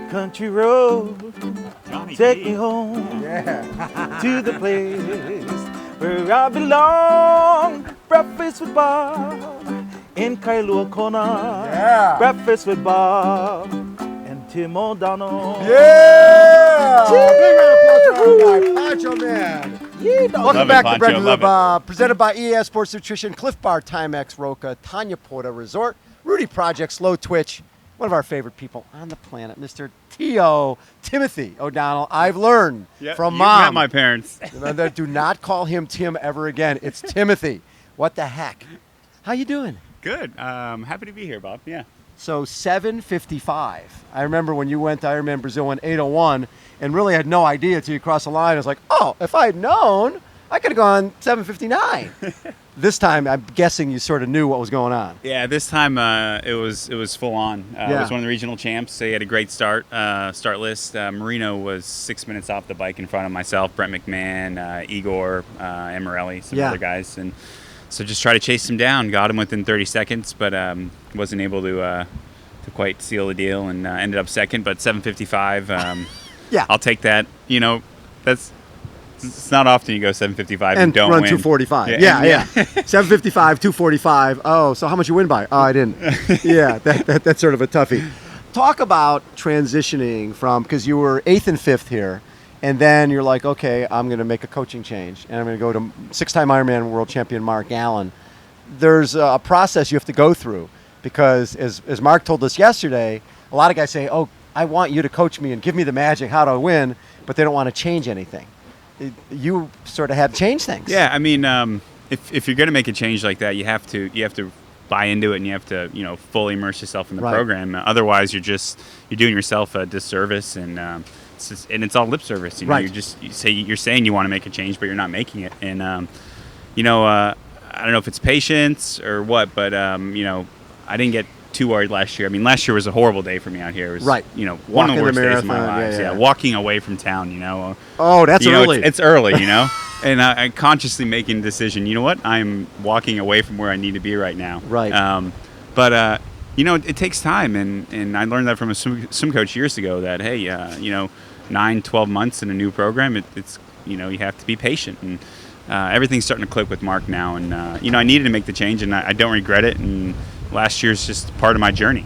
country road, Johnny take D. me home Yeah. to the place where I belong. Breakfast with Bob in Kailua, Kona. Yeah. Breakfast with Bob and Tim O'Donnell. Yeah! Big round of applause for our guy, Pancho Man. Welcome Love it, back to Pancho, Breakfast love with Bob, presented by ES Sports Nutrition, Cliff Bar, Timex, Roca, Tanya Porta Resort, Rudy Project, Slow Twitch, one of our favorite people on the planet, Mr. T.O. Timothy O'Donnell. I've learned from you Mom. met my parents. Do not call him Tim ever again. It's Timothy. What the heck? How you doing? Good. Happy to be here, Bob. Yeah. So 7:55. I remember when you went to Ironman Brazil in 8:01 and really had no idea until you crossed the line. I was like, oh, if I had known, I could have gone 7:59. This time, I'm guessing you sort of knew what was going on. Yeah. This time it was full on. It was one of the regional champs. They had a great start list. Marino was 6 minutes off the bike in front of myself, Brent McMahon, Igor, Amarelli, some other guys, and so just try to chase him down. Got him within 30 seconds, but wasn't able to quite seal the deal, and ended up second. But 7:55. Yeah, I'll take that. You know, it's not often you go 7:55 and don't run win. 2:45. Yeah. 7:55, 2:45. Oh, so how much you win by? Oh, I didn't. Yeah, that's sort of a toughie. Talk about transitioning from, because you were 8th and 5th here, and then you're like, okay, I'm going to make a coaching change, and I'm going to go to 6-time Ironman world champion Mark Allen. There's a process you have to go through, because as Mark told us yesterday, a lot of guys say, oh, I want you to coach me and give me the magic how to win, but they don't want to change anything. You sort of had to change things. Yeah, I mean, if you're going to make a change like that, you have to buy into it, and you have to fully immerse yourself in the program. Otherwise, you're doing yourself a disservice, and it's all lip service. You're saying you want to make a change, but you're not making it. And I don't know if it's patience or what, but I didn't get too worried last year. I mean, last year was a horrible day for me out here. It was, one of the worst days of my lives. Yeah, walking away from town, Oh, that's early. It's early, and I consciously making a decision, you know what? I'm walking away from where I need to be right now. Right. But it takes time, and I learned that from a swim coach years ago that, hey, 9, 12 months in a new program, it's you have to be patient, and everything's starting to click with Mark now, and I needed to make the change, and I don't regret it, and last year's just part of my journey.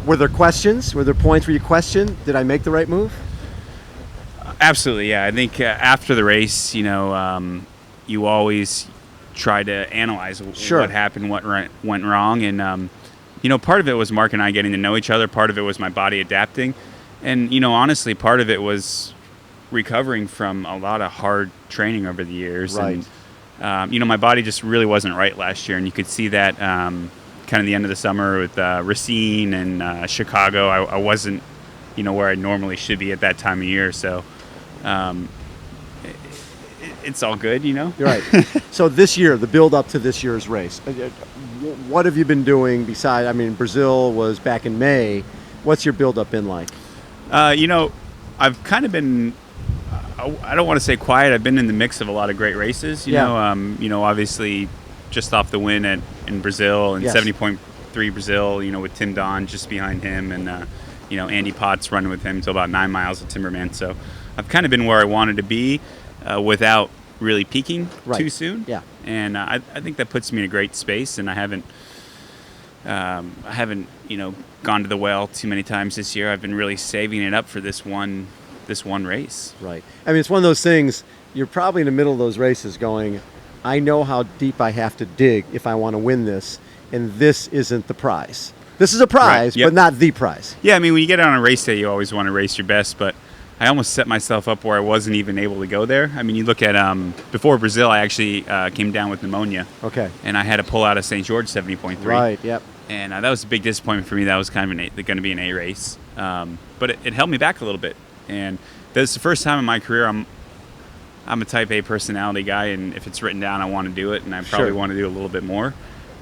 Were there questions? Were there points where you questioned, did I make the right move? Absolutely, yeah. I think after the race, you always try to analyze what happened, what went wrong, and part of it was Mark and I getting to know each other. Part of it was my body adapting, and honestly, part of it was recovering from a lot of hard training over the years. Right. And my body just really wasn't right last year, and you could see that kind of the end of the summer with Racine and Chicago. I wasn't, where I normally should be at that time of year. So it's all good, You're right. So this year, the build up to this year's race, what have you been doing besides, Brazil was back in May. What's your build up been like? I've kind of been, I don't want to say quiet. I've been in the mix of a lot of great races, obviously just off the win in Brazil, and 70.3 Brazil, with Tim Don just behind him, and Andy Potts running with him until about 9 miles of Timberman. So I've kind of been where I wanted to be without really peaking too soon. Yeah. And I think that puts me in a great space, and I haven't gone to the well too many times this year. I've been really saving it up for this one race. Right. It's one of those things, you're probably in the middle of those races going, I know how deep I have to dig if I want to win this, and this isn't the prize. This is a prize, but not the prize. Yeah, when you get on a race day, you always want to race your best, but I almost set myself up where I wasn't even able to go there. You look at, before Brazil, I actually came down with pneumonia. Okay. And I had to pull out of St. George 70.3. Right, yep. And that was a big disappointment for me. That was kind of going to be an A race. But it held me back a little bit. And that's the first time in my career I'm a type A personality guy, and if it's written down, I want to do it, and I probably want to do a little bit more.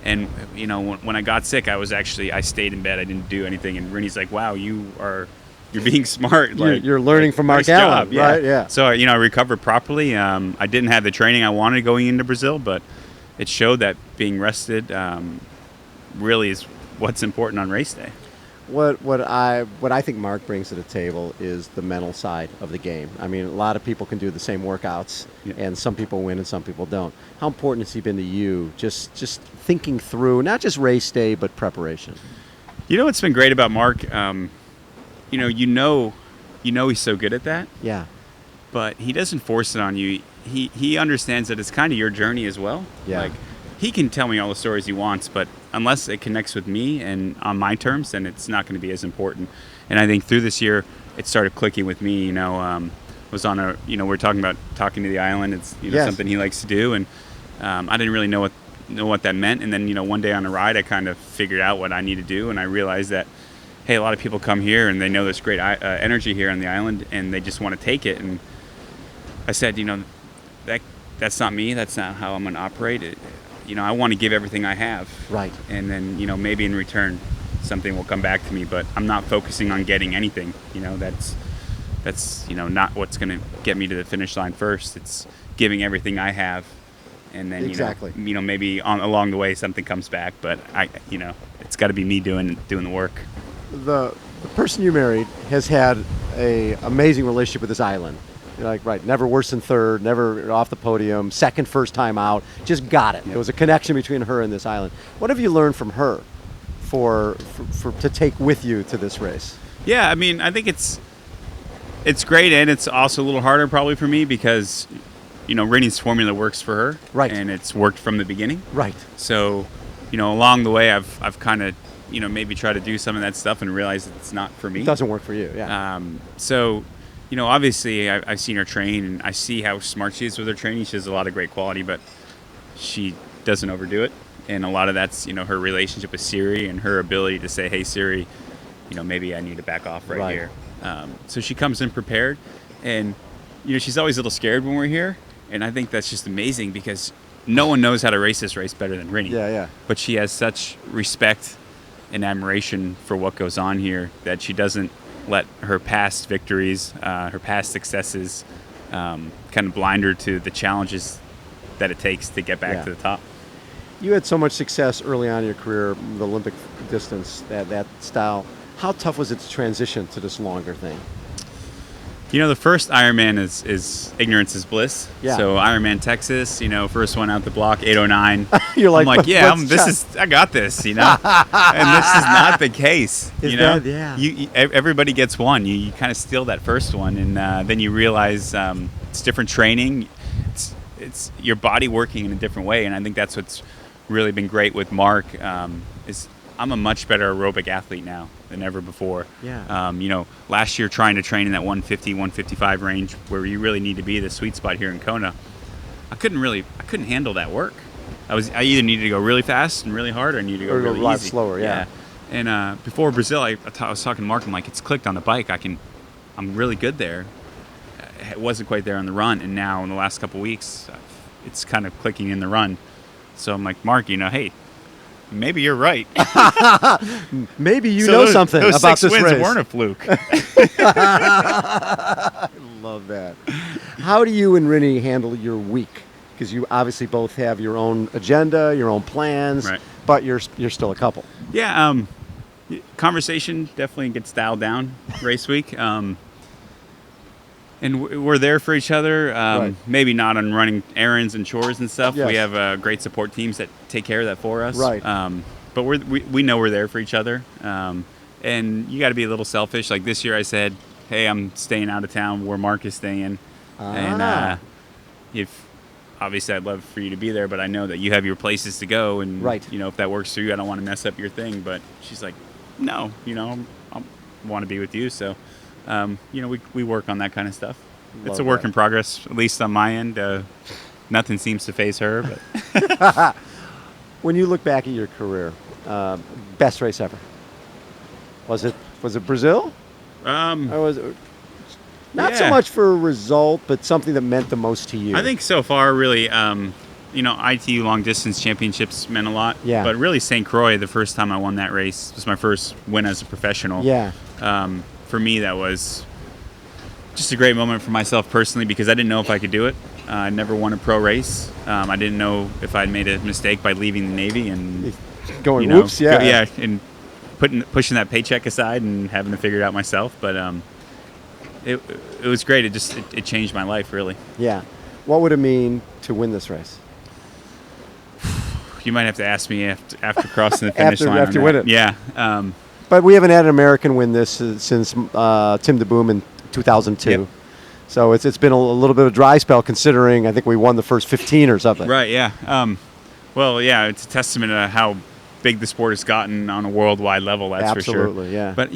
And when I got sick, I stayed in bed. I didn't do anything. And Rinny's like, "Wow, you're being smart. You're learning from Mark Allen, right? Yeah." So I recovered properly. I didn't have the training I wanted going into Brazil, but it showed that being rested really is what's important on race day. What I think Mark brings to the table is the mental side of the game. I mean, a lot of people can do the same workouts, and some people win and some people don't. How important has he been to you? Just thinking through not just race day, but preparation. You know what's been great about Mark? You know he's so good at that. Yeah. But he doesn't force it on you. He understands that it's kind of your journey as well. Yeah. Like, he can tell me all the stories he wants, but unless it connects with me and on my terms, then it's not going to be as important. And I think through this year, it started clicking with me. Was on a, we're talking about talking to the island. It's something he likes to do, and I didn't really know what that meant. And then one day on a ride, I kind of figured out what I need to do, and I realized that, hey, a lot of people come here and they know there's great energy here on the island, and they just want to take it. And I said, that's not me. That's not how I'm going to operate. I want to give everything I have. Right. And then, maybe in return, something will come back to me. But I'm not focusing on getting anything. That's not what's going to get me to the finish line first. It's giving everything I have. And then, exactly. Maybe along the way something comes back. But it's got to be me doing the work. The person you married has had a amazing relationship with this island. You're like, right, never worse than third, never off the podium, first time out, just got it. Yep. There was a connection between her and this island. What have you learned from her for to take with you to this race? Yeah, I mean, I think it's great, and it's also a little harder probably for me because, Rinny's formula works for her. Right. And it's worked from the beginning. Right. So, along the way, I've kind of, maybe tried to do some of that stuff and realized it's not for me. It doesn't work for you, yeah. So, obviously I've seen her train, and I see how smart she is with her training. She has a lot of great quality, but she doesn't overdo it. And a lot of that's, her relationship with Siri and her ability to say, hey, Siri, maybe I need to back off right here. So she comes in prepared, and, she's always a little scared when we're here. And I think that's just amazing because no one knows how to race this race better than Rinny. Yeah. But she has such respect and admiration for what goes on here that she doesn't let her past victories, her past successes, kind of blind her to the challenges that it takes to get back to the top. You had so much success early on in your career, the Olympic distance, that style. How tough was it to transition to this longer thing? The first Ironman is ignorance is bliss. Yeah. So Ironman Texas, first one out the block, 8:09. You're like, I'm like, I got this, and this is not the case. Everybody gets one. You kind of steal that first one, and then you realize it's different training. It's your body working in a different way, and I think that's what's really been great with Mark. Is I'm a much better aerobic athlete now than ever before. Yeah. Last year trying to train in that 150, 155 range where you really need to be the sweet spot here in Kona, I couldn't handle that work. I either needed to go really fast and really hard, or I needed to go really a lot easy. slower. Yeah. And before Brazil, I was talking to Mark. I'm like, it's clicked on the bike. I'm really good there. It wasn't quite there on the run, and now in the last couple weeks, it's kind of clicking in the run. So I'm like, Mark, hey, maybe you're right. Maybe you know something those about 6 this wins race. weren't a fluke. I love that. How do you and Rinny handle your week? Because you obviously both have your own agenda, your own plans, right. But you're still a couple. Yeah. Conversation definitely gets dialed down race week. And we're there for each other. Right. Maybe not on running errands and chores and stuff. Yes. We have great support teams that take care of that for us. Right. But we know we're there for each other. And you got to be a little selfish. Like this year, I said, "Hey, I'm staying out of town where Mark is staying." And if obviously I'd love for you to be there, but I know that you have your places to go, and right. If that works for you, I don't want to mess up your thing. But she's like, "No, I want to be with you." So. We work on that kind of stuff. It's a work in progress, at least on my end. Nothing seems to faze her. But when you look back at your career, best race ever? Was it Brazil? Or was it not so much for a result, but something that meant the most to you? I think so far, really, ITU long distance championships meant a lot. Yeah. But really, St. Croix, the first time I won that race, was my first win as a professional. Yeah. For me, that was just a great moment for myself personally because I didn't know if I could do it. I never won a pro race. I didn't know if I'd made a mistake by leaving the Navy and going whoops, yeah. And pushing that paycheck aside and having to figure it out myself. But it was great. It changed my life, really. Yeah. What would it mean to win this race? You might have to ask me after crossing the finish line. After you win it. Yeah. But we haven't had an American win this since Tim DeBoom in 2002. Yep. So it's been a little bit of a dry spell considering I think we won the first 15 or something. Right, yeah. Well, yeah, it's a testament to how big the sport has gotten on a worldwide level, that's for sure. Absolutely, yeah. But,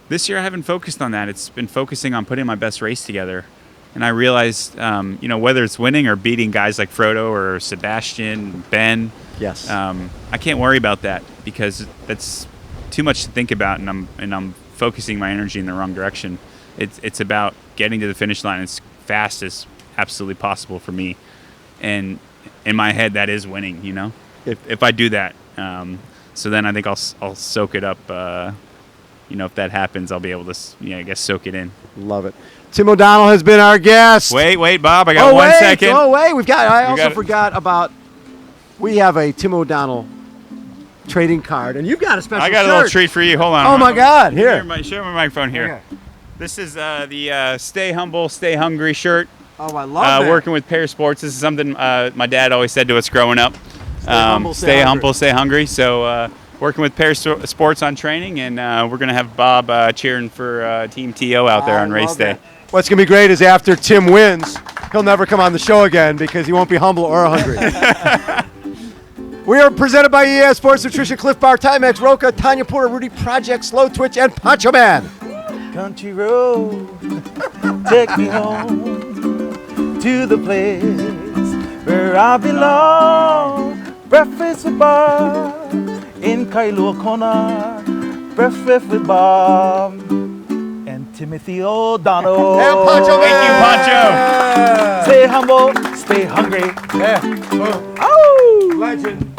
this year I haven't focused on that. It's been focusing on putting my best race together. And I realized, whether it's winning or beating guys like Frodo or Sebastian, Ben, Yes. I can't worry about that because that's too much to think about, and I'm focusing my energy in the wrong direction. It's about getting to the finish line as fast as absolutely possible for me, and in my head that is winning. If I do that, so then I think I'll soak it up. If that happens, I'll be able to, I guess, soak it in. Love it. Tim O'Donnell has been our guest. Wait, Bob, I got 1 second. Oh, wait. I also forgot about, we have a Tim O'Donnell trading card, and you've got a special I got shirt. a little treat for you. Hold on. Oh, my God. Here. Share my microphone here. Okay. This is the Stay Humble, Stay Hungry shirt. Oh, I love that. Working with Pear Sports. This is something my dad always said to us growing up. Stay humble, stay hungry. So working with Pear Sports on training, and we're going to have Bob cheering for Team TO out there on race day. What's going to be great is after Tim wins, he'll never come on the show again because he won't be humble or hungry. We are presented by ES Sports Nutrition, Cliff Bar, Timex, Roca, Tanya Porter, Rudy Project, Slow Twitch, and Poncho Man. Country road, take me home to the place where I belong. Breakfast with Bob in Kona. Breakfast with Bob and Timothy O'Donnell. And Poncho Man. Thank you, Poncho. Stay humble, stay hungry. Yeah. Oh! Legend.